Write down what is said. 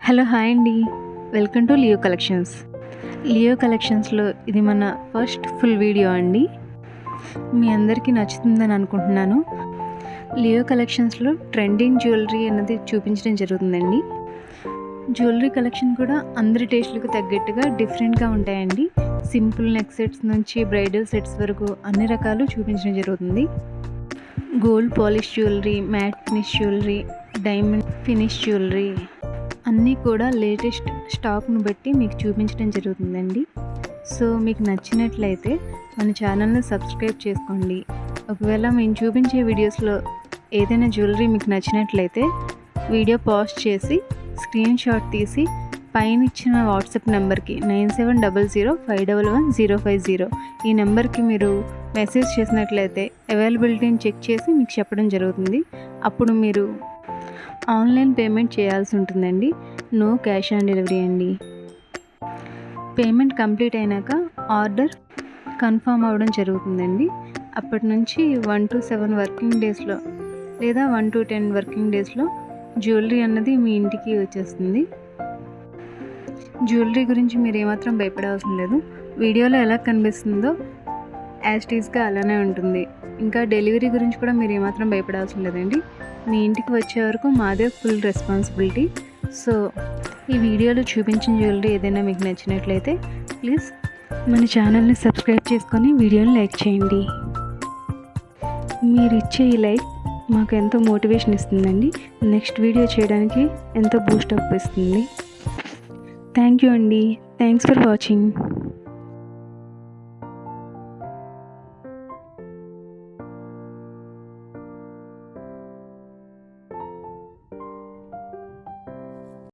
Hello hi అండి. Welcome to Leo collections. లియో కలెక్షన్స్లో ఇది మన ఫస్ట్ ఫుల్ వీడియో అండి. మీ అందరికీ నచ్చుతుందని అనుకుంటున్నాను. లియో కలెక్షన్స్లో ట్రెండింగ్ జ్యువెలరీ అన్నది చూపించడం జరుగుతుందండి. జ్యువెలరీ కలెక్షన్ కూడా అందరి టేస్ట్లకు తగ్గట్టుగా డిఫరెంట్గా ఉంటాయండి. సింపుల్ నెక్ సెట్స్ నుంచి బ్రైడల్ సెట్స్ వరకు అన్ని రకాలు చూపించడం జరుగుతుంది. Gold polish jewellery, matte finish jewellery, diamond finish jewellery అన్నీ కూడా లేటెస్ట్ స్టాక్ను బట్టి మీకు చూపించడం జరుగుతుందండి. సో మీకు నచ్చినట్లయితే మన ఛానల్ని సబ్స్క్రైబ్ చేసుకోండి. ఒకవేళ మేము చూపించే వీడియోస్లో ఏదైనా జ్యువెలరీ మీకు నచ్చినట్లయితే వీడియో పాజ్ చేసి స్క్రీన్ షాట్ తీసి పైన ఇచ్చిన వాట్సాప్ నెంబర్కి 9700511050 ఈ నెంబర్కి మీరు మెసేజ్ చేసినట్లయితే అవైలబిలిటీని చెక్ చేసి మీకు చెప్పడం జరుగుతుంది. అప్పుడు మీరు ఆన్లైన్ పేమెంట్ చేయాల్సి ఉంటుందండి. నో క్యాష్ ఆన్ డెలివరీ అండి. పేమెంట్ కంప్లీట్ అయినాక ఆర్డర్ కన్ఫర్మ్ అవ్వడం జరుగుతుందండి. అప్పటి నుంచి 1 to 7 వర్కింగ్ డేస్లో లేదా 1 to 10 వర్కింగ్ డేస్లో జ్యువెలరీ అన్నది మీ ఇంటికి వచ్చేస్తుంది. జ్యువెలరీ గురించి మీరు ఏమాత్రం భయపడవలసిన లేదు. వీడియోలో ఎలా కనిపిస్తుందో యాజ్ టీజ్గా అలానే ఉంటుంది. ఇంకా డెలివరీ గురించి కూడా మీరు ఏమాత్రం భయపడవలసిన లేదండి. మీ ఇంటికి వచ్చే వరకు మాదే ఫుల్ రెస్పాన్సిబిలిటీ. సో ఈ వీడియోలో చూపించిన జ్యువెలరీ ఏదైనా మీకు నచ్చినట్లయితే ప్లీజ్ మన ఛానల్ని సబ్స్క్రైబ్ చేసుకొని వీడియోని లైక్ చేయండి. మీరు ఇచ్చే ఈ లైక్ మాకు ఎంతో మోటివేషన్ ఇస్తుందండి. నెక్స్ట్ వీడియో చేయడానికి ఎంతో బూస్టప్ ఇస్తుంది. థ్యాంక్ యూ అండి. Thanks for watching.